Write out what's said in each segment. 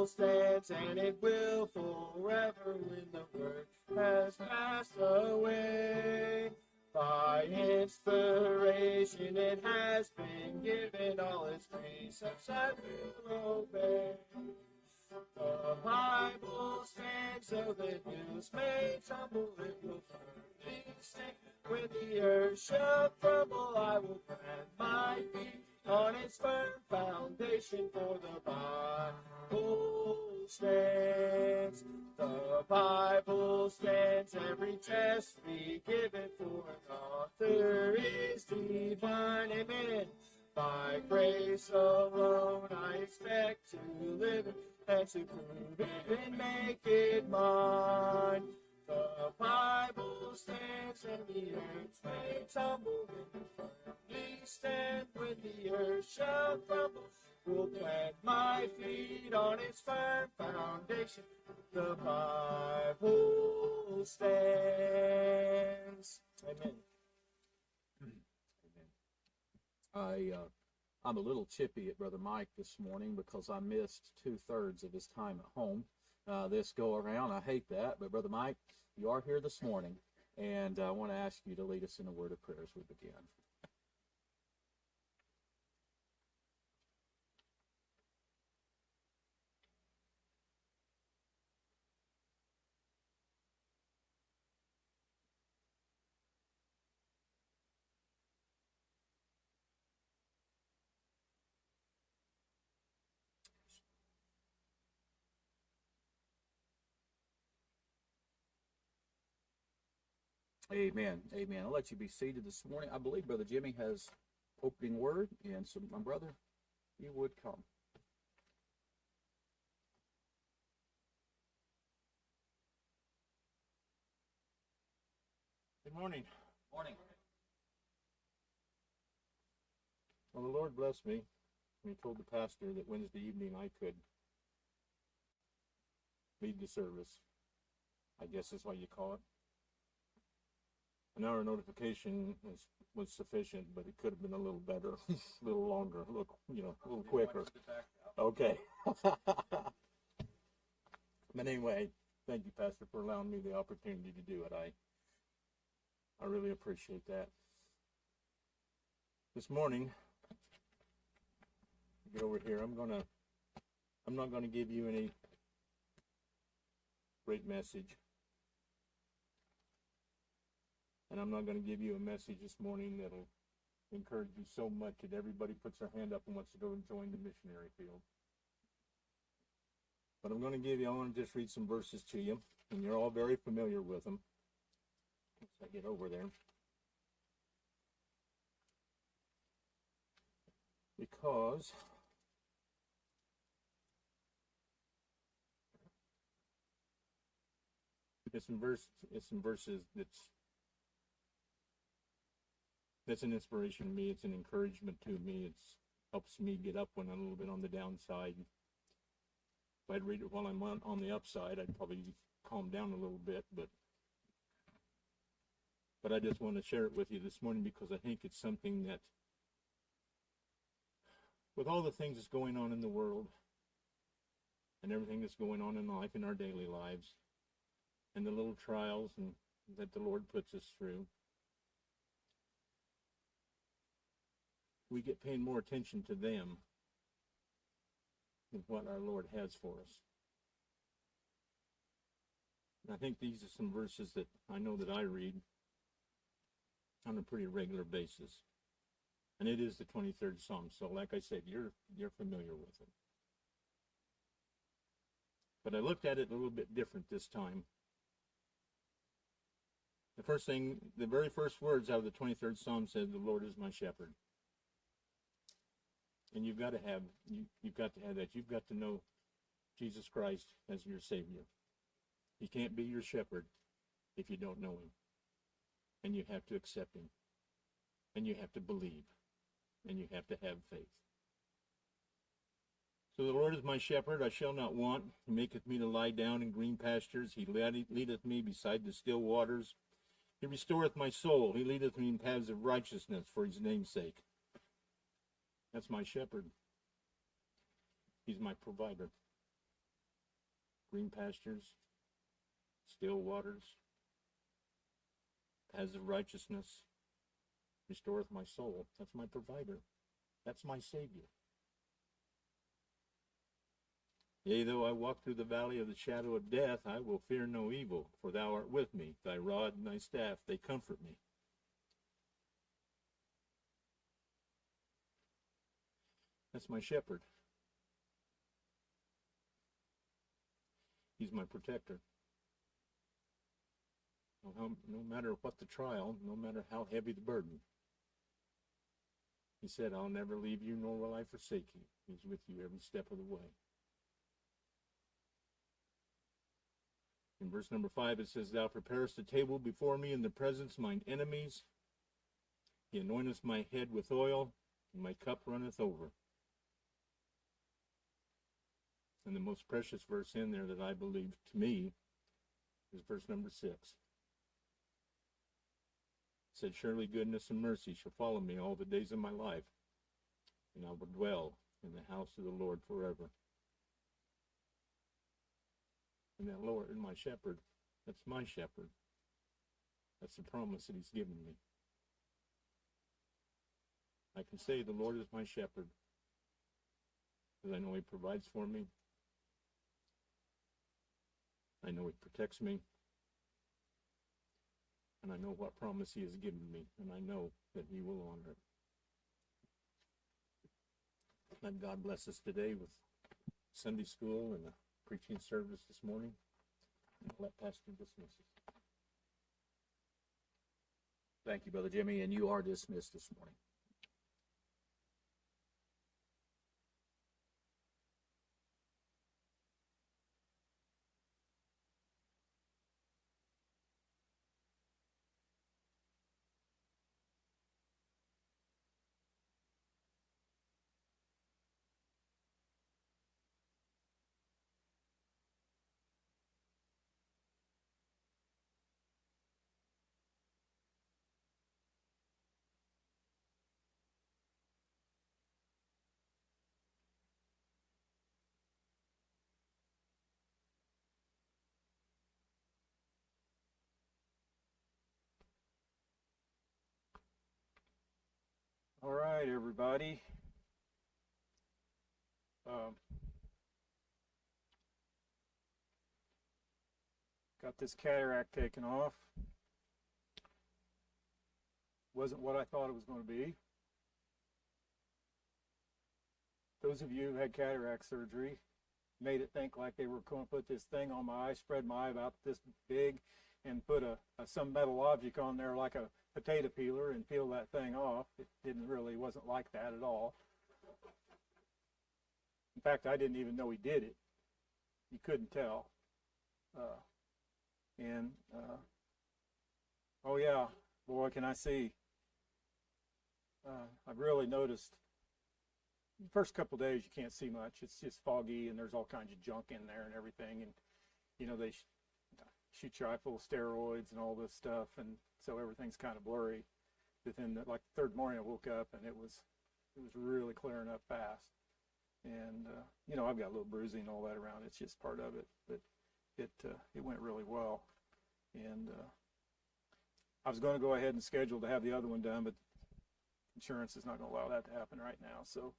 stands, and it will forever when the word has passed away. By inspiration it has been given, all its precepts I will obey. The Bible stands, so the hills may tumble, it will firmly stand. When the earth shall crumble, I will plant my feet on its firm foundation, for the Bible stands. The Bible stands, every test be given, for an author is divine. Amen. By grace alone I expect to live it, and to prove it and make it mine. The Bible stands, and the earth may tumble, and firmly stand. When the earth shall crumble, will plant my feet on its firm foundation. The Bible stands. Amen. I'm a little chippy at Brother Mike this morning because I missed 2/3 of his time at home this go around. I hate that, but Brother Mike, you are here this morning, and I want to ask you to lead us in a word of prayer as we begin. Amen. Amen. I'll let you be seated this morning. I believe Brother Jimmy has opening word, and so my brother, you would come. Good morning. Morning. Well, the Lord blessed me. He told the pastor that Wednesday evening I could lead the service. I guess that's what you call it. An hour notification was sufficient, but it could have been a little better, a little longer, a little quicker. Okay. But anyway, thank you, Pastor, for allowing me the opportunity to do it. I really appreciate that. This morning, get over here. I'm not gonna give you any great message. And I'm not going to give you a message this morning that'll encourage you so much that everybody puts their hand up and wants to go and join the missionary field. But I want to just read some verses to you, and you're all very familiar with them. Once I get over there. Because it's some verses that's an inspiration to me. It's an encouragement to me. It helps me get up when I'm a little bit on the downside. If I'd read it while I'm on the upside, I'd probably calm down a little bit. But I just want to share it with you this morning because I think it's something that, with all the things that's going on in the world and everything that's going on in life, in our daily lives, and the little trials that the Lord puts us through, we get paying more attention to them than what our Lord has for us. And I think these are some verses that I know that I read on a pretty regular basis. And it is the 23rd Psalm. So like I said, you're familiar with it. But I looked at it a little bit different this time. The very first words out of the 23rd Psalm said, "The Lord is my shepherd." And you've got to have that. You've got to know Jesus Christ as your Savior. He can't be your shepherd if you don't know him. And you have to accept him. And you have to believe. And you have to have faith. So the Lord is my shepherd, I shall not want. He maketh me to lie down in green pastures. He leadeth me beside the still waters. He restoreth my soul. He leadeth me in paths of righteousness for his name's sake. That's my shepherd. He's my provider. green pastures, still waters, paths of righteousness, restoreth my soul. That's my provider. That's my Savior. Yea, though I walk through the valley of the shadow of death, I will fear no evil, for thou art with me. Thy rod and thy staff, they comfort me. That's my shepherd. He's my protector. No matter what the trial, no matter how heavy the burden, he said, I'll never leave you, nor will I forsake you. He's with you every step of the way. In verse number 5, it says, Thou preparest a table before me in the presence of mine enemies. He anointeth my head with oil, and my cup runneth over. And the most precious verse in there that I believe to me is verse number 6. It said, Surely goodness and mercy shall follow me all the days of my life, and I will dwell in the house of the Lord forever. And that Lord and my shepherd, that's my shepherd. That's the promise that he's given me. I can say the Lord is my shepherd, because I know he provides for me. I know he protects me. And I know what promise he has given me, and I know that he will honor it. Let God bless us today with Sunday school and a preaching service this morning. And I'll let Pastor dismiss us. Thank you, Brother Jimmy, and you are dismissed this morning. All right, everybody. Got this cataract taken off. Wasn't what I thought it was going to be. Those of you who had cataract surgery made it think like they were going to put this thing on my eye, spread my eye about this big, and put some metal object on there like a potato peeler and peel that thing off. It wasn't like that at all. In fact, I didn't even know he did it. You couldn't tell. Oh yeah, boy, can I see. I've really noticed the first couple of days you can't see much. It's just foggy and there's all kinds of junk in there and everything. And, you know, they shoot your eye full of steroids and all this stuff. And so everything's kind of blurry. Within the third morning I woke up and it was really clearing up fast. And, you know, I've got a little bruising and all that around. It's just part of it. But it went really well. And I was going to go ahead and schedule to have the other one done, but insurance is not going to allow that to happen right now. So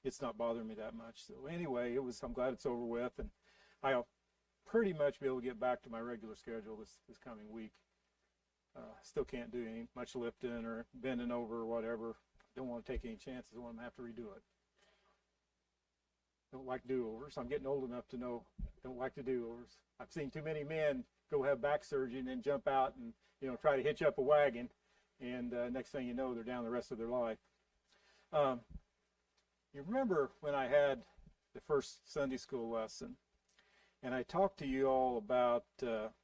it's not bothering me that much. So anyway, I'm glad it's over with, and I'll pretty much be able to get back to my regular schedule this coming week. Still can't do much lifting or bending over or whatever. Don't want to take any chances. I want to have to redo it. Don't like do-overs. I'm getting old enough to know don't like to do-overs. I've seen too many men go have back surgery and then jump out and, you know, try to hitch up a wagon, and next thing you know, they're down the rest of their life. You remember when I had the first Sunday school lesson, and I talked to you all about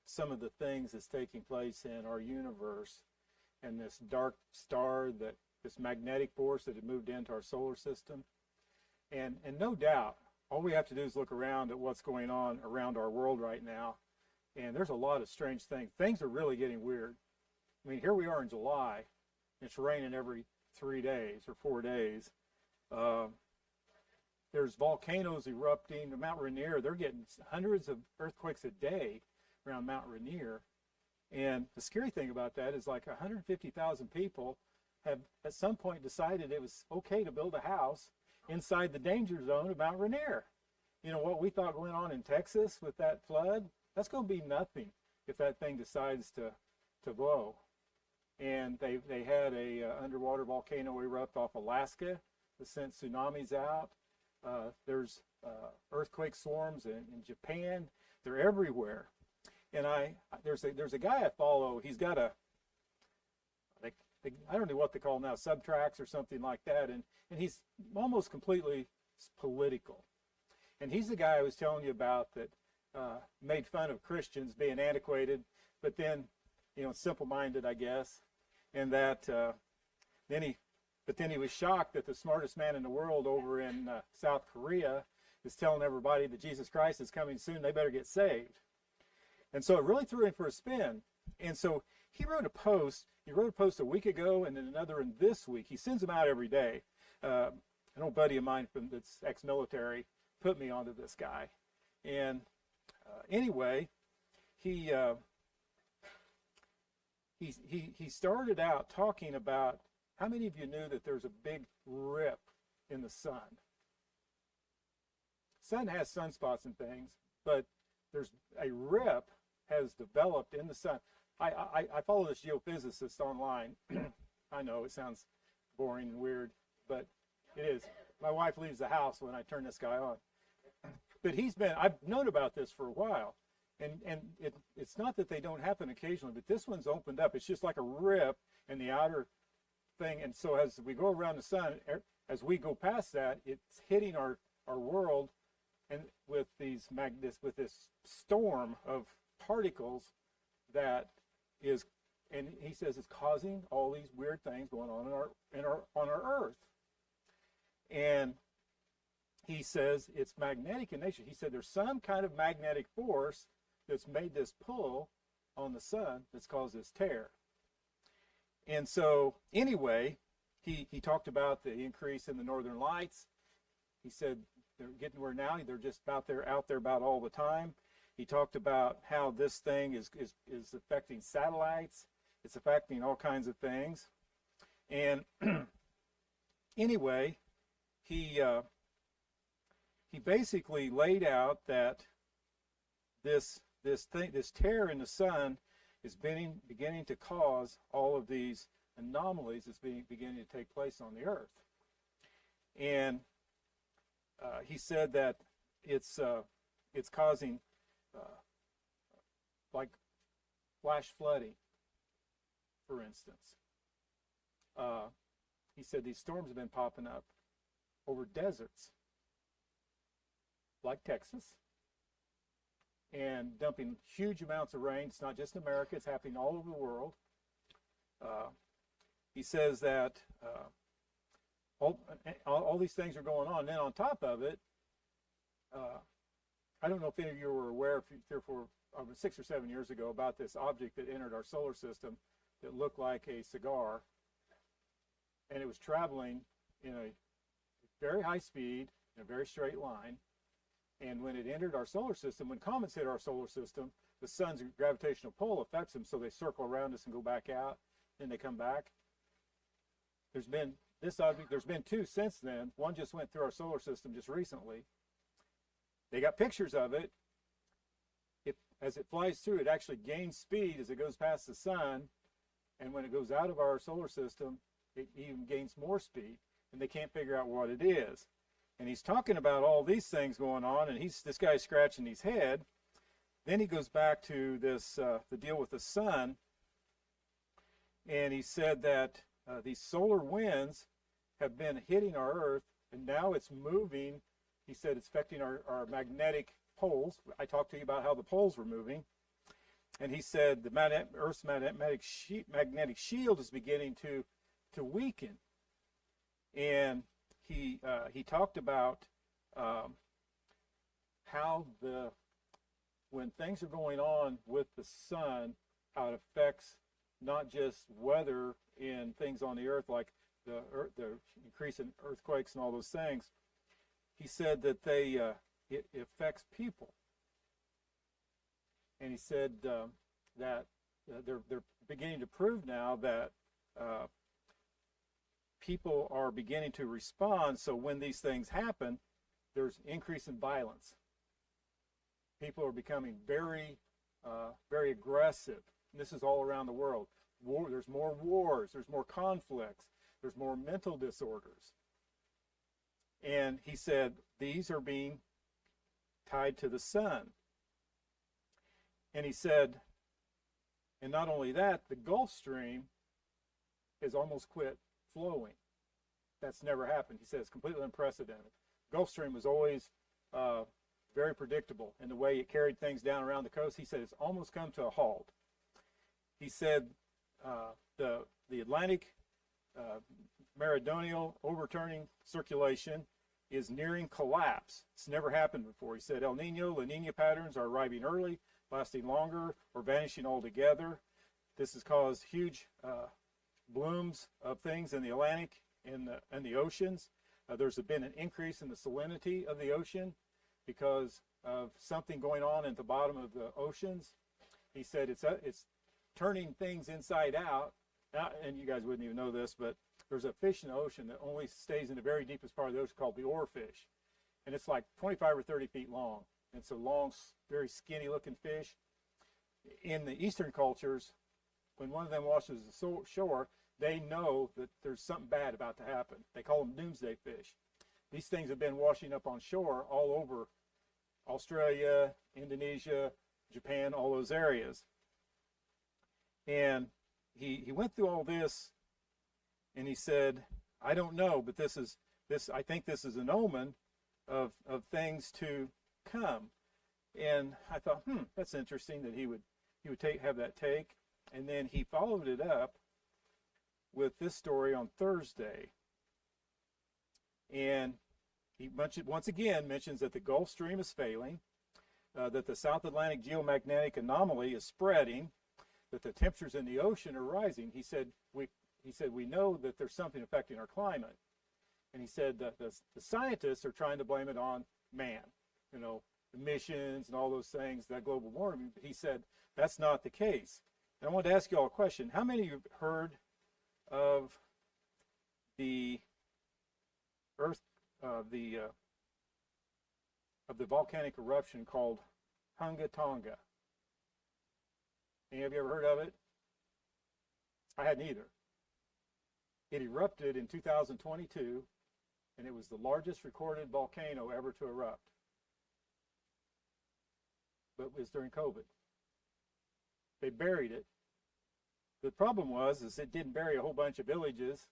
some of the things that's taking place in our universe and this dark star, this magnetic force that had moved into our solar system. And no doubt, all we have to do is look around at what's going on around our world right now, and there's a lot of strange things. Things are really getting weird. I mean, here we are in July. It's raining every 3 days or 4 days. there's volcanoes erupting. Mount Rainier, they're getting hundreds of earthquakes a day around Mount Rainier. And the scary thing about that is like 150,000 people have at some point decided it was okay to build a house inside the danger zone of Mount Rainier. You know, what we thought went on in Texas with that flood, that's going to be nothing if that thing decides to blow. And they had a underwater volcano erupt off Alaska that sent tsunamis out. There's earthquake swarms in Japan. They're everywhere. And there's a guy I follow. He's got I don't know what they call them now, Subtracks or something like that. And he's almost completely political. And he's the guy I was telling you about that made fun of Christians being antiquated, but then, you know, simple-minded, I guess. And that then he was shocked that the smartest man in the world over in South Korea is telling everybody that Jesus Christ is coming soon. They better get saved. And so it really threw him for a spin. And so he wrote a post. He wrote a post a week ago and then another one this week. He sends them out every day. An old buddy of mine that's ex-military put me onto this guy. And anyway, he started out talking about how many of you knew that there's a big rip in the sun. Sun has sunspots and things, but there's a rip has developed in the sun. I follow this geophysicist online. I know it sounds boring and weird, but it is. My wife leaves the house when I turn this guy on. But I've known about this for a while. And it's not that they don't happen occasionally, but this one's opened up. It's just like a rip in the outer thing. And so as we go around the sun, as we go past that, it's hitting our world and with this storm of particles that is, and he says it's causing all these weird things going on on our Earth. And he says it's magnetic in nature. He said there's some kind of magnetic force that's made this pull on the sun that's caused this tear. And so anyway, he talked about the increase in the northern lights. He said they're getting where now they're just out there about all the time. He talked about how this thing is affecting satellites. It's affecting all kinds of things. And anyway, he basically laid out that this tear in the sun is beginning to cause all of these anomalies that's beginning to take place on the Earth. And he said that it's causing like flash flooding, for instance. He said these storms have been popping up over deserts like Texas and dumping huge amounts of rain. It's not just in America, it's happening all over the world. He says that all these things are going on. And then on top of it, I don't know if any of you were aware 6 or 7 years ago about this object that entered our solar system that looked like a cigar, and it was traveling in a very high speed in a very straight line. And when it entered our solar system, when comets hit our solar system, the sun's gravitational pull affects them, so they circle around us and go back out, then they come back. There's been two since then. One just went through our solar system just recently. They got pictures of it. As it flies through, it actually gains speed as it goes past the sun, and when it goes out of our solar system, it even gains more speed, and they can't figure out what it is. And he's talking about all these things going on, and this guy's scratching his head. Then he goes back to this the deal with the sun, and he said that these solar winds have been hitting our Earth, and now it's moving. He said it's affecting our magnetic poles. I talked to you about how the poles were moving. And he said the Earth's magnetic shield is beginning to weaken. And he talked about how when things are going on with the sun, how it affects not just weather and things on the Earth like the increase in earthquakes and all those things. he said that it affects people. And he said that they're beginning to prove now that people are beginning to respond. So when these things happen, there's increase in violence. People are becoming very, very aggressive. And this is all around the world. There's more wars. There's more conflicts. There's more mental disorders. And he said these are being tied to the sun. And he said, and not only that, the Gulf Stream has almost quit flowing. That's never happened. He said it's completely unprecedented. Gulf Stream was always very predictable in the way it carried things down around the coast. He said it's almost come to a halt. He said the Atlantic meridional overturning circulation is nearing collapse. It's never happened before. He said El Nino, La Nina patterns are arriving early, lasting longer, or vanishing altogether. This has caused huge blooms of things in the Atlantic and the oceans. There's been an increase in the salinity of the ocean because of something going on at the bottom of the oceans. He said it's turning things inside out. And you guys wouldn't even know this, but there's a fish in the ocean that only stays in the very deepest part of the ocean called the oarfish. And it's like 25 or 30 feet long. It's a long, very skinny looking fish. In the Eastern cultures, when one of them washes the shore, they know that there's something bad about to happen. They call them doomsday fish. These things have been washing up on shore all over Australia, Indonesia, Japan, all those areas. And he went through all this, and he said, I don't know, but I think this is an omen of things to come. And I thought, that's interesting that he would have that take. And then he followed it up with this story on Thursday. And he once again mentions that the Gulf Stream is failing, that the South Atlantic geomagnetic anomaly is spreading, that the temperatures in the ocean are rising. He said we know that there's something affecting our climate. And he said that the scientists are trying to blame it on man, emissions and all those things, that global warming. But he said that's not the case. And I wanted to ask you all a question. How many of you have heard of the earth, of the volcanic eruption called Hunga Tonga? Any of you ever heard of it? I hadn't either. It erupted in 2022, and it was the largest recorded volcano ever to erupt. But it was during COVID. They buried it. The problem was it didn't bury a whole bunch of villages.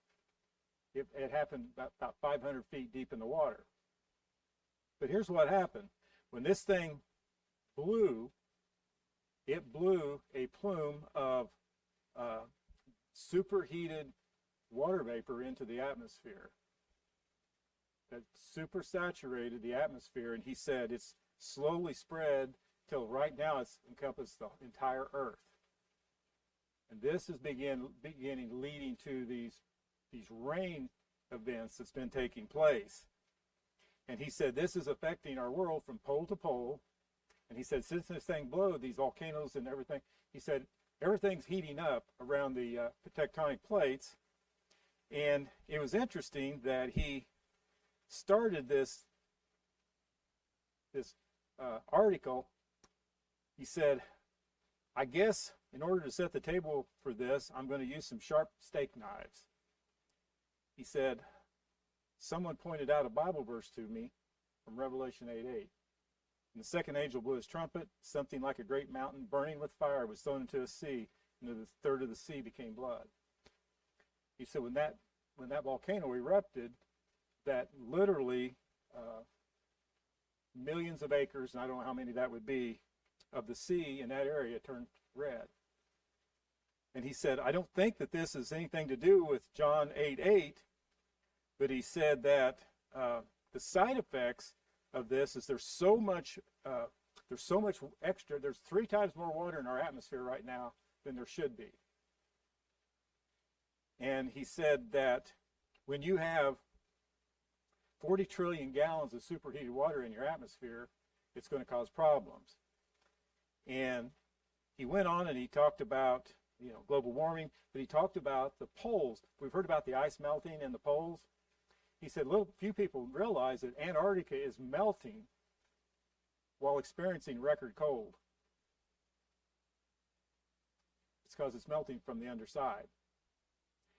It happened about 500 feet deep in the water. But here's what happened. When this thing blew, it blew a plume of superheated water vapor into the atmosphere that super saturated the atmosphere. And he said it's slowly spread till right now it's encompassed the entire Earth. And this is beginning leading to these rain events that's been taking place. And he said this is affecting our world from pole to pole. And he said since this thing blew, these volcanoes and everything, he said everything's heating up around the tectonic plates. And it was interesting that he started this article. He said, I guess in order to set the table for this, I'm going to use some sharp steak knives. He said, someone pointed out a Bible verse to me from Revelation 8:8. And the second angel blew his trumpet. Something like a great mountain burning with fire was thrown into a sea, and the third of the sea became blood. He said when that volcano erupted, that literally millions of acres, and I don't know how many that would be, of the sea in that area turned red. And he said, I don't think that this has anything to do with John 8:8, but he said that the side effects of this is there's so much extra. There's 3 times more water in our atmosphere right now than there should be. And he said that when you have 40 trillion gallons of superheated water in your atmosphere, it's going to cause problems. And he went on and he talked about, global warming, but he talked about the poles. We've heard about the ice melting in the poles. He said, few people realize that Antarctica is melting while experiencing record cold. It's because it's melting from the underside.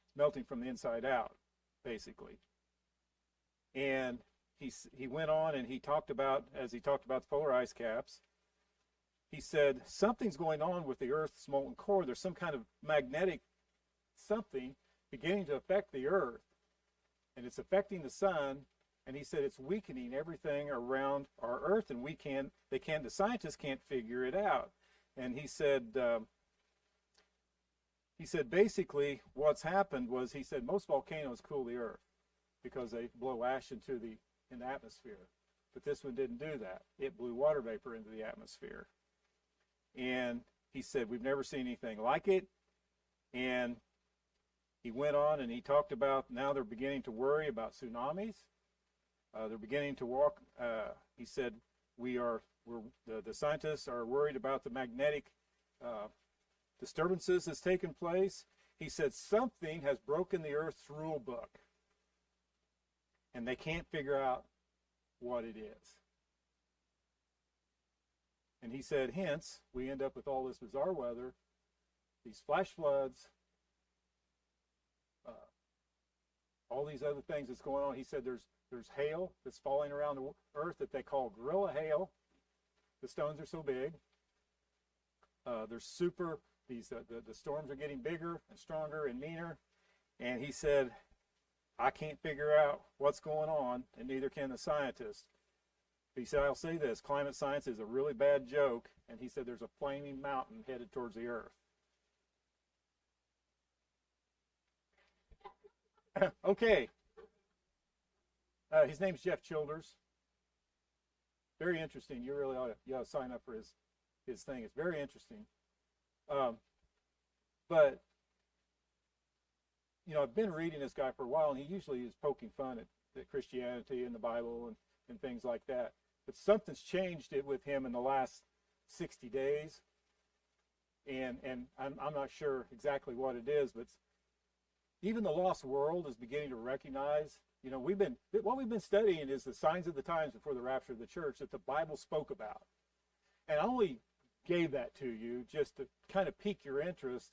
It's melting from the inside out, basically. And he went on and he talked about, as he talked about the polar ice caps, he said, something's going on with the Earth's molten core. There's some kind of magnetic something beginning to affect the Earth. And it's affecting the sun. And he said it's weakening everything around our Earth. And the scientists can't figure it out. And he said basically what's happened was, he said most volcanoes cool the Earth because they blow ash into the atmosphere. But this one didn't do that. It blew water vapor into the atmosphere. And he said, we've never seen anything like it. And he went on and he talked about now they're beginning to worry about tsunamis. They're beginning to walk. He said, the scientists are worried about the magnetic disturbances that's taken place. He said, something has broken the Earth's rule book. And they can't figure out what it is. And he said, hence, we end up with all this bizarre weather, these flash floods, all these other things that's going on. He said there's hail that's falling around the Earth that they call gorilla hail. The stones are so big. The storms are getting bigger and stronger and meaner. And he said, I can't figure out what's going on, and neither can the scientists. He said, I'll say this, climate science is a really bad joke, and he said there's a flaming mountain headed towards the Earth. Okay. His name's Jeff Childers. Very interesting. You really ought to sign up for his thing. It's very interesting. But, I've been reading this guy for a while, and he usually is poking fun at Christianity and the Bible and things like that. But something's changed it with him in the last 60 days. And I'm not sure exactly what it is, but even the lost world is beginning to recognize, what we've been studying is the signs of the times before the rapture of the church that the Bible spoke about. And I only gave that to you just to kind of pique your interest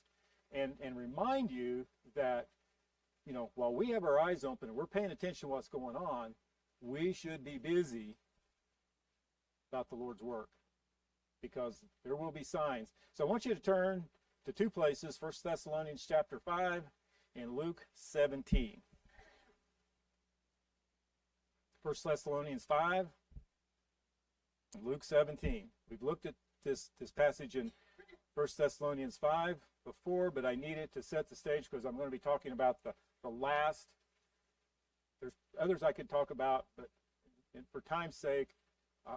and remind you that, while we have our eyes open and we're paying attention to what's going on, we should be busy about the Lord's work, because there will be signs. So I want you to turn to two places, 1 Thessalonians chapter 5 and Luke 17. 1 Thessalonians 5 and Luke 17. We've looked at this passage in 1 Thessalonians 5 before, but I needed to set the stage because I'm going to be talking about the last. There's others I could talk about, but for time's sake,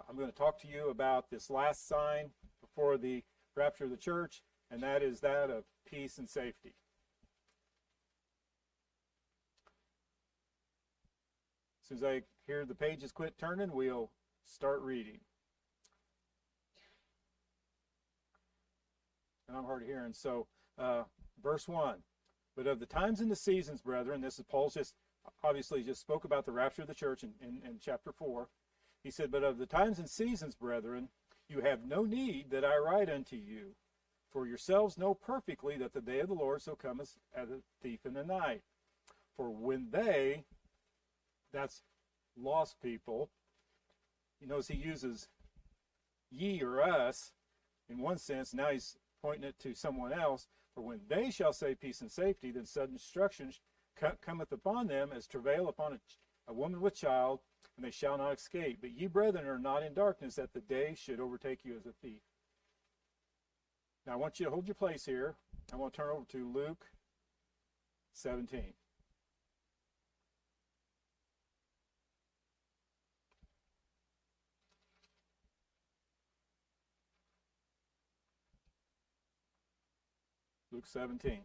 I'm going to talk to you about this last sign before the rapture of the church, and that is that of peace and safety. As soon as I hear the pages quit turning, we'll start reading. And I'm hard of hearing. So, verse 1. But of the times and the seasons, brethren, this is Paul's obviously just spoke about the rapture of the church in chapter 4. He said, but of the times and seasons, brethren, you have no need that I write unto you. For yourselves know perfectly that the day of the Lord so cometh as a thief in the night. For when they, that's lost people, he uses ye or us in one sense. Now he's pointing it to someone else. For when they shall say peace and safety, then sudden destruction cometh upon them as travail upon a woman with child, and they shall not escape. But ye, brethren, are not in darkness, that the day should overtake you as a thief. Now I want you to hold your place here. I want to turn over to Luke 17. Luke 17.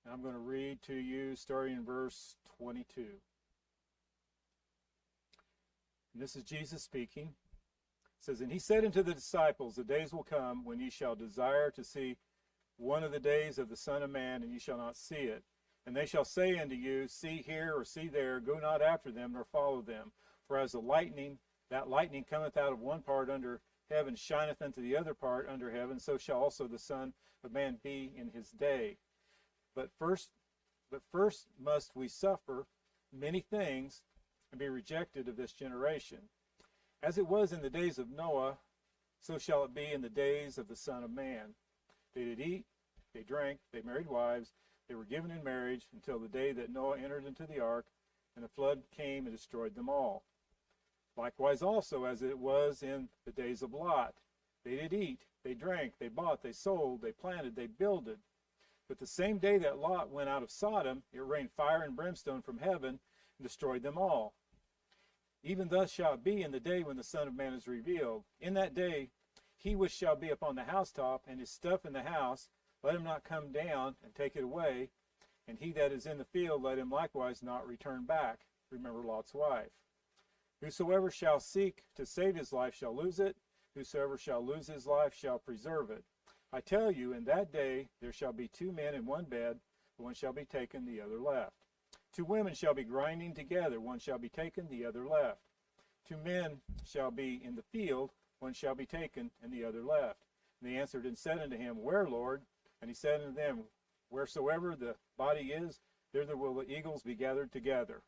And I'm going to read to you starting in verse 22. And this is Jesus speaking. It says, "And he said unto the disciples, the days will come when ye shall desire to see one of the days of the Son of Man, and ye shall not see it. And they shall say unto you, see here or see there, go not after them, nor follow them. For as the lightning, that lightning cometh out of one part under heaven, shineth unto the other part under heaven, so shall also the Son of Man be in his day. But first must we suffer many things, and be rejected of this generation. As it was in the days of Noah, so shall it be in the days of the Son of Man. They did eat, they drank, they married wives, they were given in marriage until the day that Noah entered into the ark, and the flood came and destroyed them all. Likewise also as it was in the days of Lot. They did eat, they drank, they bought, they sold, they planted, they builded. But the same day that Lot went out of Sodom, it rained fire and brimstone from heaven and destroyed them all. Even thus shall it be in the day when the Son of Man is revealed. In that day he which shall be upon the housetop, and his stuff in the house, let him not come down and take it away. And he that is in the field, let him likewise not return back." Remember Lot's wife. "Whosoever shall seek to save his life shall lose it. Whosoever shall lose his life shall preserve it. I tell you, in that day there shall be two men in one bed, one shall be taken, the other left. Two women shall be grinding together, one shall be taken, the other left. Two men shall be in the field, one shall be taken, and the other left. And they answered and said unto him, Where, Lord? And he said unto them, Wheresoever the body is, thither will the eagles be gathered together."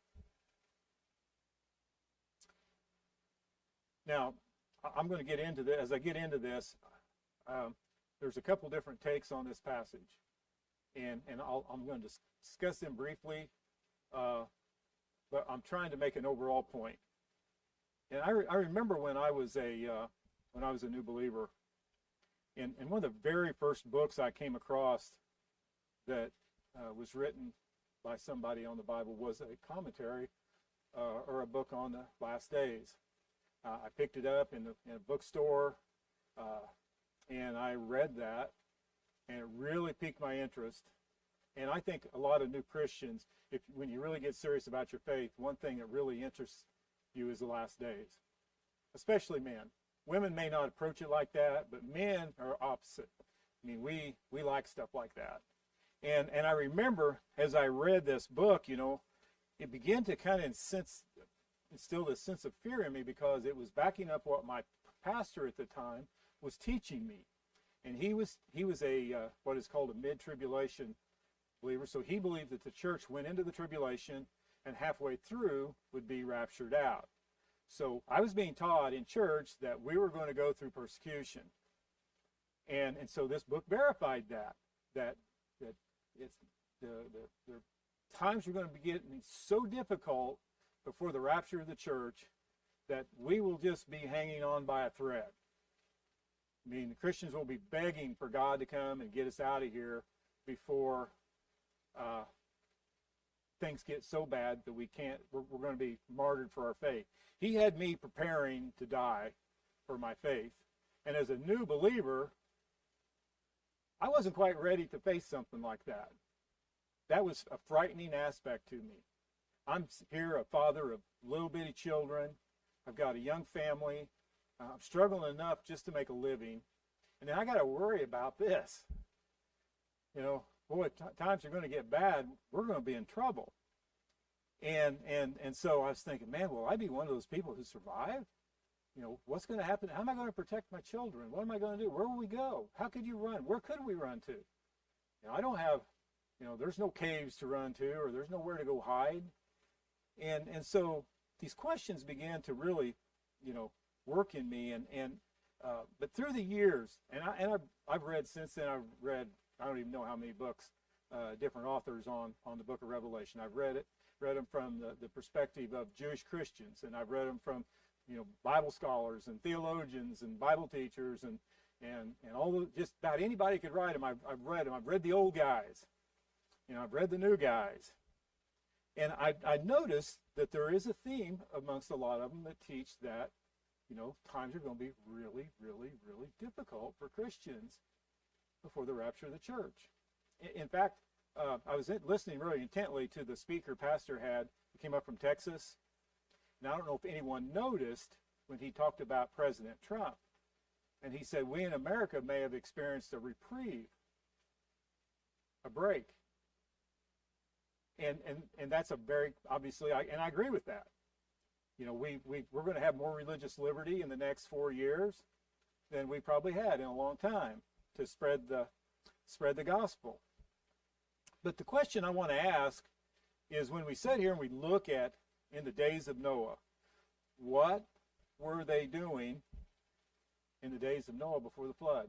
Now, I'm going to get into this. As I get into this, there's a couple different takes on this passage. And I'm going to discuss them briefly, but I'm trying to make an overall point. And I remember when I was a new believer, and one of the very first books I came across that was written by somebody on the Bible was a commentary or a book on the last days. I picked it up in a bookstore, and I read that, and it really piqued my interest. And I think a lot of new Christians, when you really get serious about your faith, one thing that really interests you is the last days, especially men. Women may not approach it like that, but men are opposite. I mean, we like stuff like that. And I remember as I read this book, it began to kind of instill this sense of fear in me, because it was backing up what my pastor at the time was teaching me. And he was a what is called a mid-tribulation believer. So he believed that the church went into the tribulation and halfway through would be raptured out. So I was being taught in church that we were going to go through persecution. And so this book verified that it's the times are going to be getting so difficult before the rapture of the church that we will just be hanging on by a thread. I mean, the Christians will be begging for God to come and get us out of here before things get so bad that we're going to be martyred for our faith. He had me preparing to die for my faith. And as a new believer, I wasn't quite ready to face something like that. That was a frightening aspect to me. I'm here, a father of little bitty children. I've got a young family. I'm struggling enough just to make a living. And then I got to worry about this. Times are going to get bad. We're going to be in trouble. And so I was thinking, man, will I be one of those people who survive? What's going to happen? How am I going to protect my children? What am I going to do? Where will we go? How could you run? Where could we run to? I don't have, there's no caves to run to, or there's nowhere to go hide. And so these questions began to really, work in me. But through the years, I've read since then, I don't even know how many books, different authors on the book of Revelation. I've read them from the perspective of Jewish Christians, and I've read them from, Bible scholars and theologians and Bible teachers and all the, just about anybody could write them. I've read them. I've read the old guys. I've read the new guys. And I noticed that there is a theme amongst a lot of them that teach that, times are going to be really, really, really difficult for Christians before the rapture of the church. In fact, I was listening really intently to the speaker pastor had, who came up from Texas. And I don't know if anyone noticed when he talked about President Trump. And he said, we in America may have experienced a reprieve, a break. And that's a very, obviously, I agree with that. You know, we're going to have more religious liberty in the next 4 years than we probably had in a long time to spread the gospel. But the question I want to ask is, when we sit here and we look at in the days of Noah, what were they doing in the days of Noah before the flood?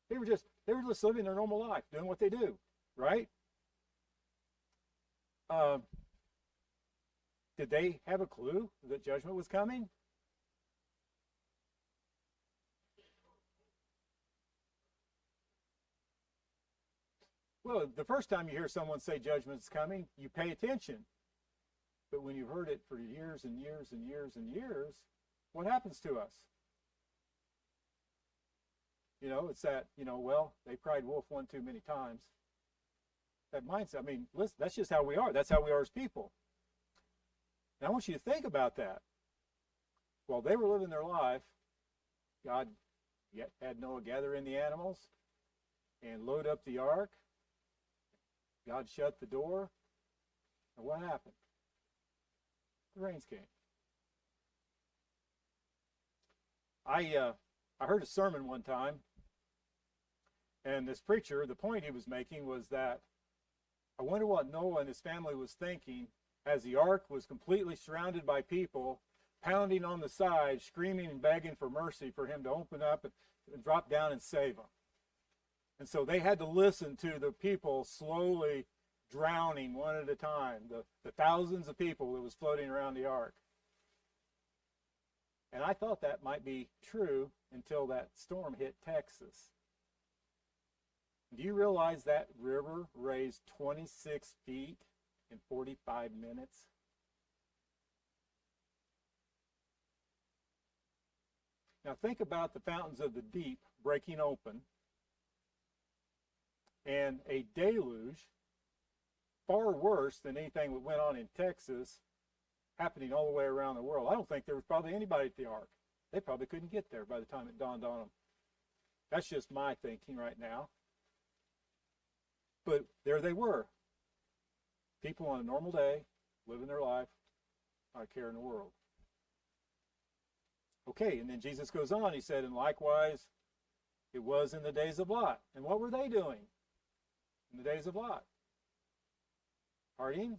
They were just living their normal life, doing what they do, right? Did they have a clue that judgment was coming? Well, the first time you hear someone say judgment's coming, you pay attention. But when you've heard it for years and years and years and years, what happens to us? You know, it's that, you know, well, they cried wolf one too many times. That mindset, I mean, listen, that's just how we are. That's how we are as people. Now, I want you to think about that. While they were living their life, God had Noah gather in the animals and load up the ark. God shut the door. And what happened? The rains came. I heard a sermon one time, and this preacher, the point he was making was that I wonder what Noah and his family was thinking as the ark was completely surrounded by people pounding on the side, screaming and begging for mercy for him to open up and drop down and save them. And so they had to listen to the people slowly drowning one at a time, the thousands of people that was floating around the ark. And I thought that might be true until that storm hit Texas. Do you realize that river raised 26 feet in 45 minutes? Now think about the fountains of the deep breaking open and a deluge far worse than anything that went on in Texas happening all the way around the world. I don't think there was probably anybody at the ark. They probably couldn't get there by the time it dawned on them. That's just my thinking right now. But there they were. People on a normal day, living their life, not a care in the world. Okay, and then Jesus goes on. He said, and likewise, it was in the days of Lot. And what were they doing in the days of Lot? Partying?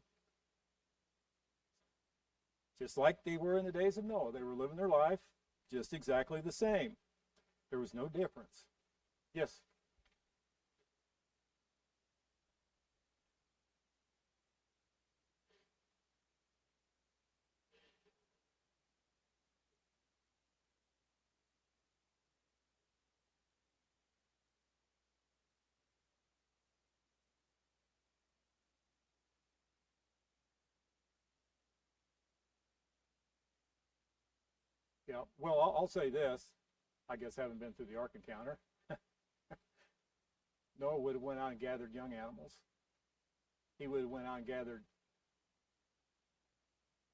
Just like they were in the days of Noah. They were living their life just exactly the same. There was no difference. Yes? Yeah, well, I'll say this. I guess having been through the ark encounter, Noah would have went out and gathered young animals. He would have went out and gathered.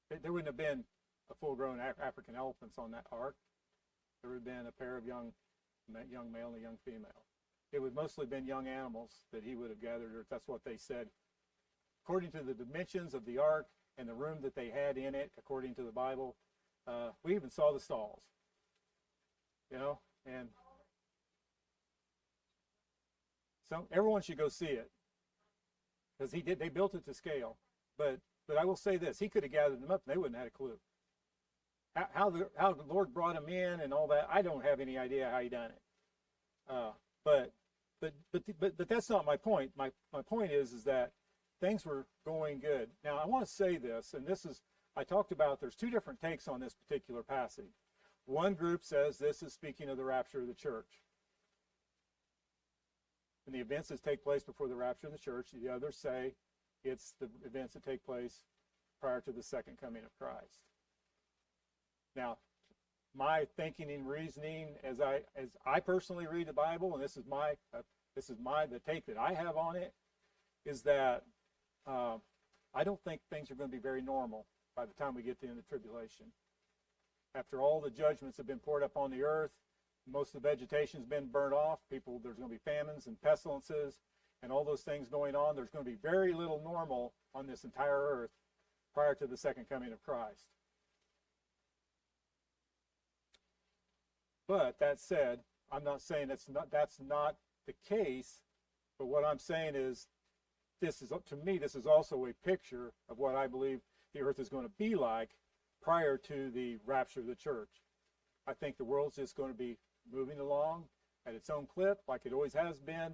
There wouldn't have been a full-grown African elephants on that ark. There would have been a pair of young male and a young female. It would mostly have been young animals that he would have gathered, or that's what they said. According to the dimensions of the ark and the room that they had in it, according to the Bible, we even saw the stalls, you know, and so everyone should go see it because they built it to scale. But I will say this: he could have gathered them up, and they wouldn't have had a clue. How the Lord brought them in and all that, I don't have any idea how he done it. But that's not my point. My point is that things were going good. Now I want to say this, and this is. I talked about there's two different takes on this particular passage. One group says this is speaking of the rapture of the church and the events that take place before the rapture of the church. The others say it's the events that take place prior to the second coming of Christ. Now, my thinking and reasoning as I personally read the Bible, and this is the take that I have on it, is that I don't think things are going to be very normal by the time we get to the end of the tribulation. After all the judgments have been poured up on the earth, most of the vegetation's been burnt off. There's going to be famines and pestilences and all those things going on. There's going to be very little normal on this entire earth prior to the second coming of Christ. But that said, I'm not saying that's not the case. But what I'm saying is, to me, this is also a picture of what I believe the earth is going to be like prior to the rapture of the church. I think the world's just going to be moving along at its own clip, like it always has been,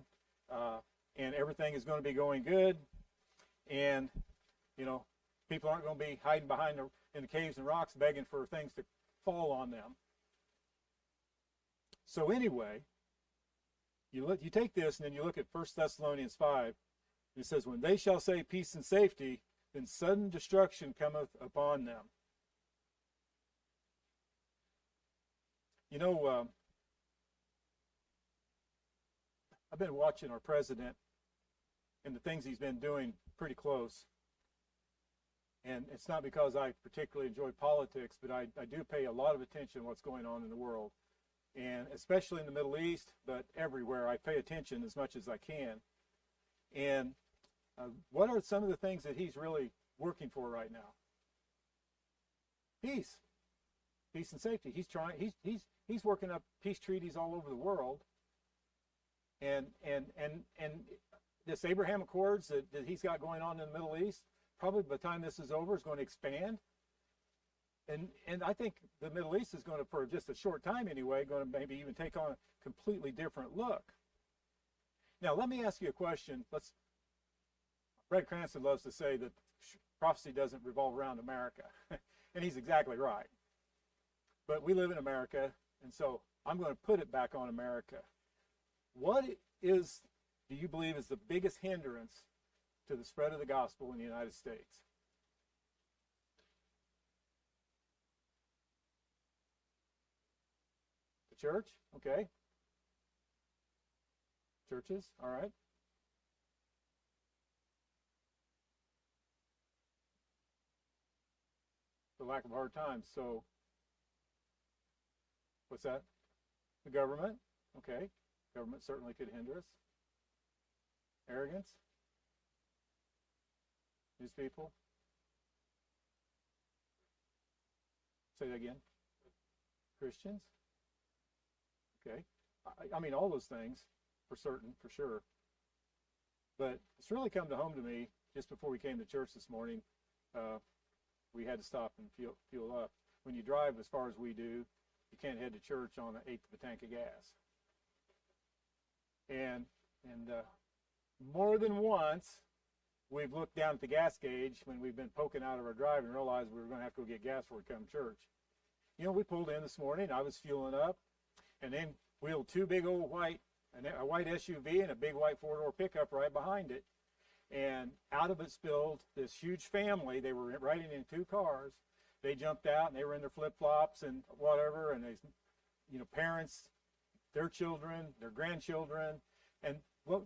and everything is going to be going good. And people aren't going to be hiding in the caves and rocks begging for things to fall on them. So anyway, you take this and then you look at 1 Thessalonians 5. It says, when they shall say peace and safety, then sudden destruction cometh upon them. I've been watching our president and the things he's been doing pretty close. And it's not because I particularly enjoy politics, but I do pay a lot of attention to what's going on in the world. And especially in the Middle East, but everywhere, I pay attention as much as I can. And what are some of the things that he's really working for right now? Peace and safety. He's working up peace treaties all over the world. And this Abraham Accords that he's got going on in the Middle East, probably by the time this is over, is going to expand. And I think the Middle East is going to, for just a short time anyway, going to maybe even take on a completely different look. Now, let me ask you a question. Red Cranston loves to say that prophecy doesn't revolve around America, and he's exactly right. But we live in America, and so I'm going to put it back on America. What do you believe is the biggest hindrance to the spread of the gospel in the United States? Church, okay. Churches, all right. The lack of hard times. So, what's that? The government, okay. Government certainly could hinder us. Arrogance. These people. Say that again. Christians. Okay, I mean all those things for certain, for sure. But it's really come to home to me just before we came to church this morning. We had to stop and fuel up. When you drive as far as we do, you can't head to church on an eighth of a tank of gas. And more than once, we've looked down at the gas gauge when we've been poking out of our drive and realized we were going to have to go get gas before we come to church. We pulled in this morning. I was fueling up. And then wheeled two big old a white SUV and a big white four-door pickup right behind it. And out of it spilled this huge family. They were riding in two cars. They jumped out and they were in their flip-flops and whatever. And parents, their children, their grandchildren. And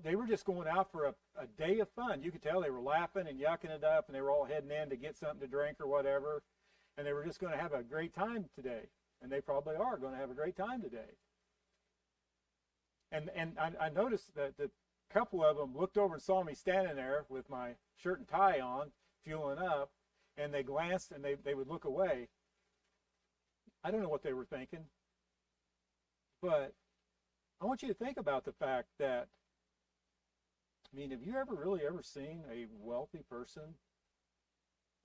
they were just going out for a day of fun. You could tell they were laughing and yucking it up, and they were all heading in to get something to drink or whatever. And they were just going to have a great time today. And they probably are going to have a great time today. And I noticed that the couple of them looked over and saw me standing there with my shirt and tie on, fueling up, and they glanced and they would look away. I don't know what they were thinking, but I want you to think about the fact that, have you ever seen a wealthy person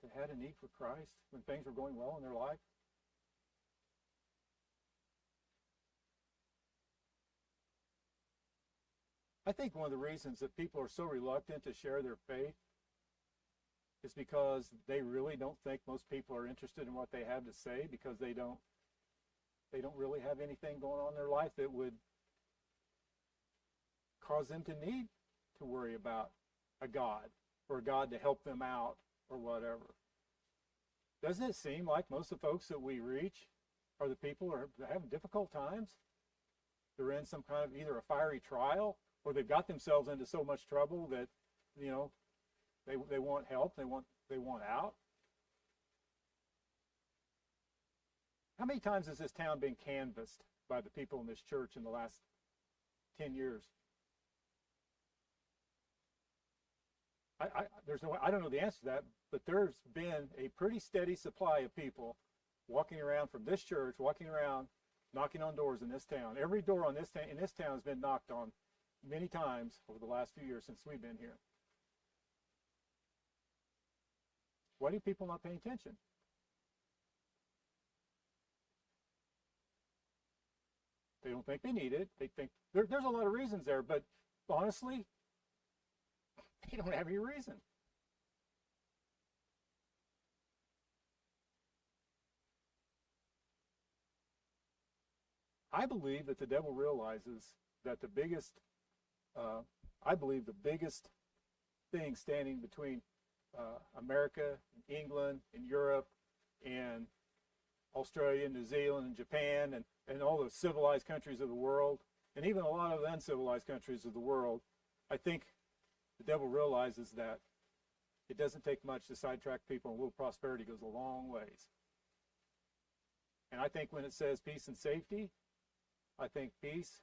that had a need for Christ when things were going well in their life? I think one of the reasons that people are so reluctant to share their faith is because they really don't think most people are interested in what they have to say, because they don't really have anything going on in their life that would cause them to need to worry about a God or a God to help them out or whatever. Doesn't it seem like most of the folks that we reach are the people who are having difficult times. They're in some kind of either a fiery trial, or they've got themselves into so much trouble that, you know, they want help, they want out. How many times has this town been canvassed by the people in this church in the last 10 years? I don't know the answer to that, but there's been a pretty steady supply of people walking around from this church, walking around, knocking on doors in this town. Every door in this town has been knocked on many times over the last few years since we've been here. Why do people not pay attention? They don't think they need it. They think there's a lot of reasons there, but honestly, they don't have any reason. I believe that the devil realizes that I believe the biggest thing standing between America, England, and Europe, and Australia, New Zealand, and Japan, and all the civilized countries of the world, and even a lot of the uncivilized countries of the world, I think the devil realizes that it doesn't take much to sidetrack people, and a little prosperity goes a long ways. And I think when it says peace and safety, I think peace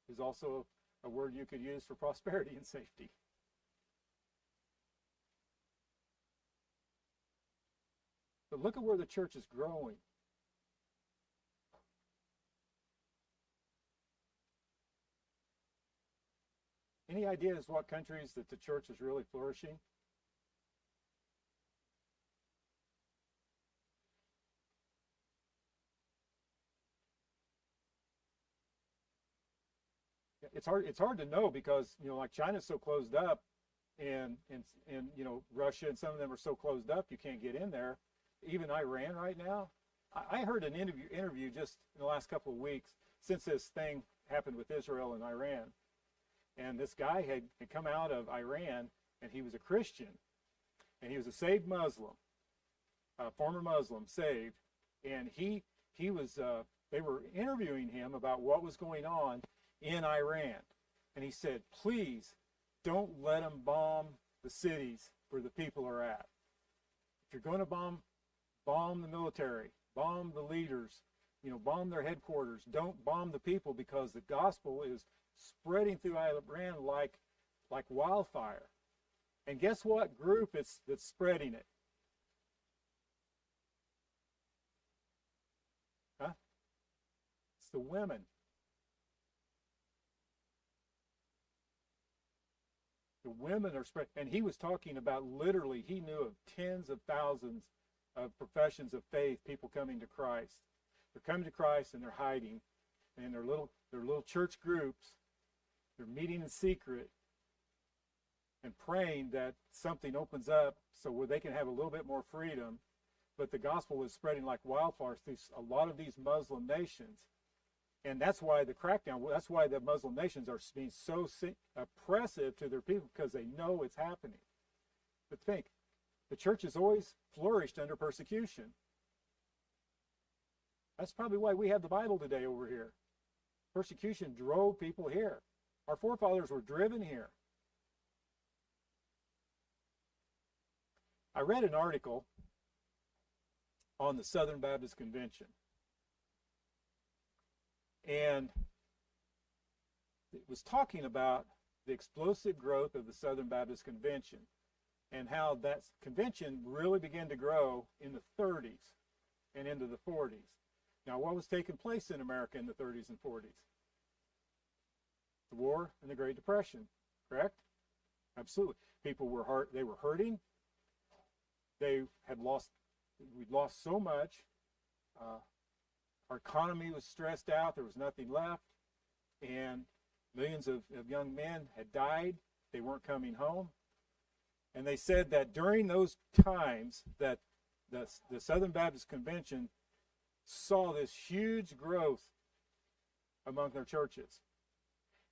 is also a word you could use for prosperity and safety. But look at where the church is growing. Any ideas what countries that the church is really flourishing? It's hard to know because, you know, like China's so closed up, and you know, Russia and some of them are so closed up you can't get in there. Even Iran right now. I heard an interview just in the last couple of weeks since this thing happened with Israel and Iran. And this guy had come out of Iran, and he was a Christian, and he was a saved Muslim, a former Muslim, saved, and he was. They were interviewing him about what was going on in Iran, and he said, "Please, don't let them bomb the cities where the people are at. If you're going to bomb the military, bomb the leaders, you know, bomb their headquarters. Don't bomb the people, because the gospel is spreading through Iran like wildfire." And guess what group that's spreading it? Huh? It's the women. The women are spread, and he was talking about literally, he knew of tens of thousands of professions of faith, people coming to Christ. They're coming to Christ and they're hiding, and they're little church groups. They're meeting in secret and praying that something opens up so where they can have a little bit more freedom. But the gospel is spreading like wildfire through a lot of these Muslim nations. And that's why the crackdown, that's why the Muslim nations are being so oppressive to their people, because they know it's happening. But think, the church has always flourished under persecution. That's probably why we have the Bible today over here. Persecution drove people here. Our forefathers were driven here. I read an article on the Southern Baptist Convention. And it was talking about the explosive growth of the Southern Baptist Convention and how that convention really began to grow in the 30s and into the 40s. Now, what was taking place in America in the 30s and 40s? The war and the Great Depression, correct? Absolutely. People were they were hurting. We'd lost so much. Our economy was stressed out. There was nothing left. And millions of young men had died. They weren't coming home. And they said that during those times that the Southern Baptist Convention saw this huge growth among their churches.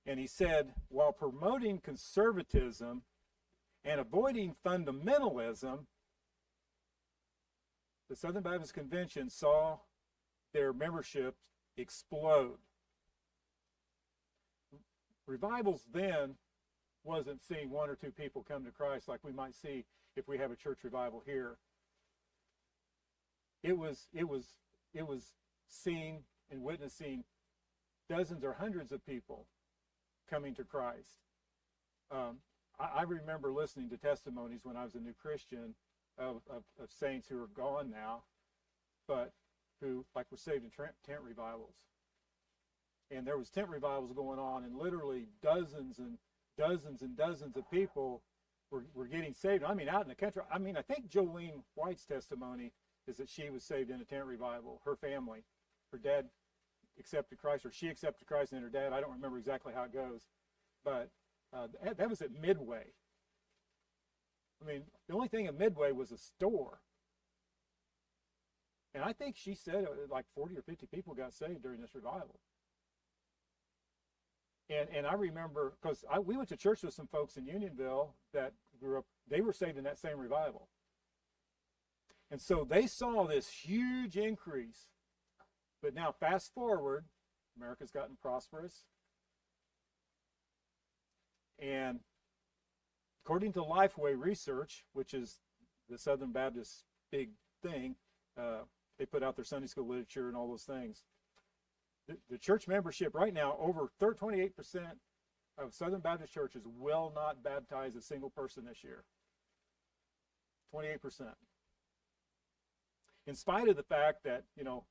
And he said, while promoting conservatism and avoiding fundamentalism, the Southern Baptist Convention saw their membership explode. Revivals then wasn't seeing one or two people come to Christ like we might see if we have a church revival here. It was seeing and witnessing dozens or hundreds of people coming to Christ. I remember listening to testimonies when I was a new Christian of saints who are gone now, but who like were saved in tent revivals. And there was tent revivals going on, and literally dozens and dozens and dozens of people were getting saved. I mean, out in the country. I mean, I think Jolene White's testimony is that she was saved in a tent revival. Her family, her dad accepted Christ, or she accepted Christ and her dad. I don't remember exactly how it goes, but that was at Midway. I mean, the only thing at Midway was a store. And I think she said like 40 or 50 people got saved during this revival. And I remember, because we went to church with some folks in Unionville that grew up, they were saved in that same revival. And so they saw this huge increase. But now fast forward, America's gotten prosperous. And according to Lifeway Research, which is the Southern Baptist big thing, they put out their Sunday school literature and all those things. The church membership right now, over 28% of Southern Baptist churches will not baptize a single person this year. 28%. In spite of the fact that, you know,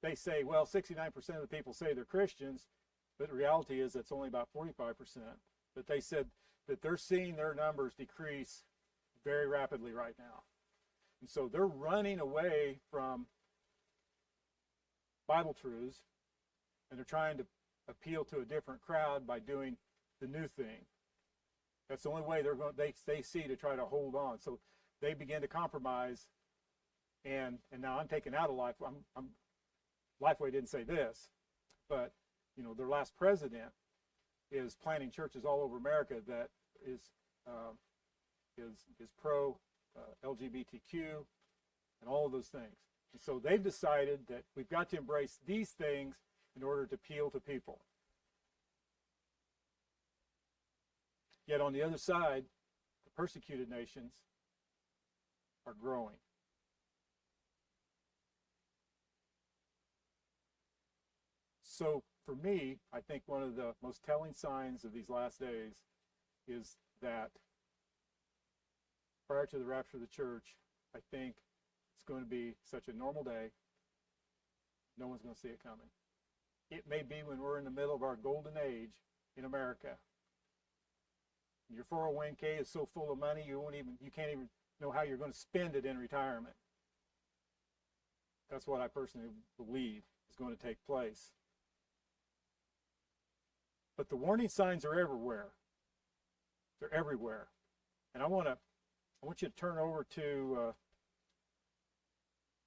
they say, well, 69% of the people say they're Christians, but the reality is it's only about 45%. But they said that they're seeing their numbers decrease very rapidly right now. And so they're running away from Bible truths, and they're trying to appeal to a different crowd by doing the new thing. That's the only way they see to try to hold on. So they begin to compromise, and now I'm taken out of life. Lifeway didn't say this, but you know, their last president is planting churches all over America that is pro LGBTQ and all of those things. And so they've decided that we've got to embrace these things in order to appeal to people. Yet on the other side, the persecuted nations are growing. So for me, I think one of the most telling signs of these last days is that prior to the rapture of the church, I think it's going to be such a normal day, no one's going to see it coming. It may be when we're in the middle of our golden age in America. Your 401k is so full of money you can't even know how you're going to spend it in retirement. That's what I personally believe is going to take place. But the warning signs are everywhere. They're everywhere. And I want you to turn over to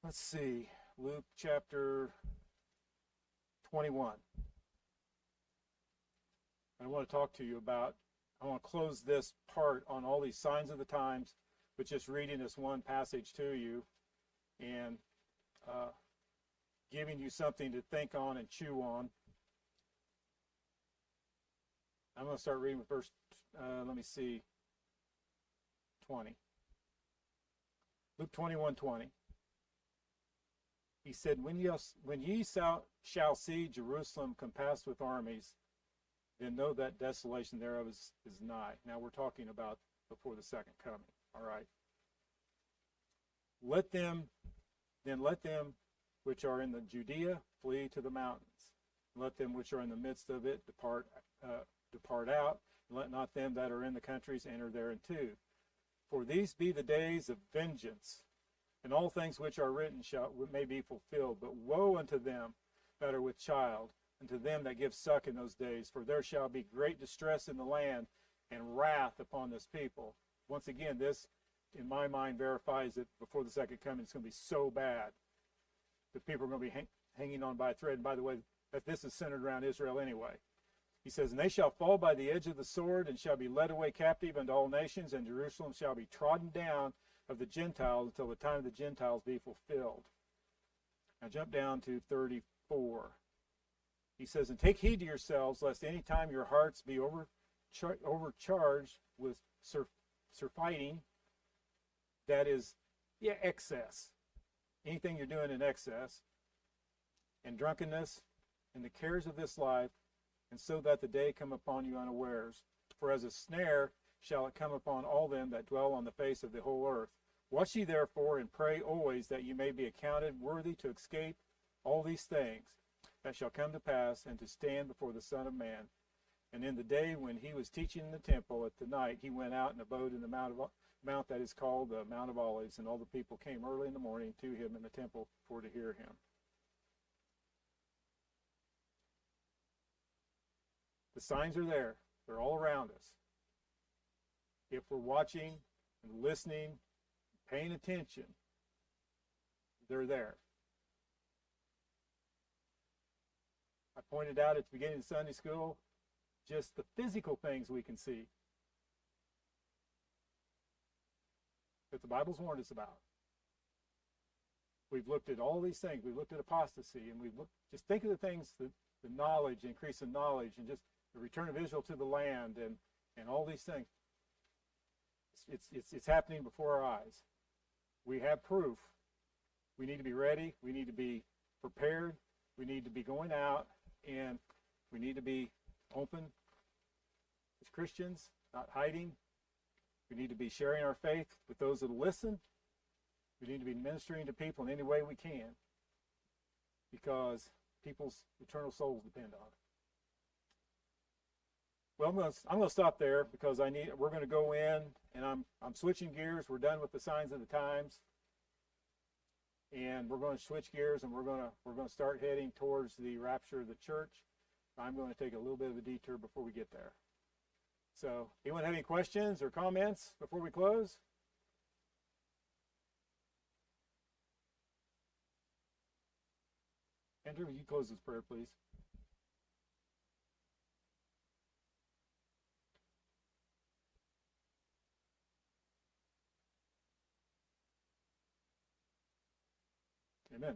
let's see, Luke chapter 21. I want to talk to you about, I want to close this part on all these signs of the times with just reading this one passage to you and giving you something to think on and chew on. I'm going to start reading with verse, 20. Luke 21:20. He said, when ye shall see Jerusalem compassed with armies, then know that desolation thereof is nigh. Now we're talking about before the second coming, all right? Let them which are in the Judea flee to the mountains. Let them which are in the midst of it depart out, and let not them that are in the countries enter thereinto. For these be the days of vengeance, and all things which are written may be fulfilled. But woe unto them that are with child, and to them that give suck in those days, for there shall be great distress in the land, and wrath upon this people. Once again, this, in my mind, verifies that before the second coming, it's going to be so bad that people are going to be hanging on by a thread. And by the way, that this is centered around Israel anyway. He says, and they shall fall by the edge of the sword, and shall be led away captive unto all nations, and Jerusalem shall be trodden down of the Gentiles until the time of the Gentiles be fulfilled. Now jump down to 34. He says, and take heed to yourselves, lest any time your hearts be overcharged with surfeiting, that is, excess. Anything you're doing in excess, and drunkenness, and the cares of this life, and so that the day come upon you unawares. For as a snare shall it come upon all them that dwell on the face of the whole earth. Watch ye therefore, and pray always, that you may be accounted worthy to escape all these things that shall come to pass, and to stand before the Son of Man. And in the day when he was teaching in the temple at the night, he went out and abode in the mount that is called the Mount of Olives, and all the people came early in the morning to him in the temple for to hear him. The signs are there. They're all around us. If we're watching and listening, paying attention, they're there. I pointed out at the beginning of Sunday school just the physical things we can see that the Bible's warned us about. We've looked at all these things. We've looked at apostasy, and we've looked, just think of the things, the knowledge, increase in knowledge, and just the return of Israel to the land, and all these things. It's happening before our eyes. We have proof. We need to be ready. We need to be prepared. We need to be going out, and we need to be open as Christians, not hiding. We need to be sharing our faith with those that will listen. We need to be ministering to people in any way we can, because people's eternal souls depend on it. Well, I'm going to stop there because we're going to go in, and I'm switching gears. We're done with the signs of the times, and we're going to switch gears, and we're going to start heading towards the rapture of the church. I'm going to take a little bit of a detour before we get there. So, anyone have any questions or comments before we close? Andrew, will you close this prayer, please? Amen.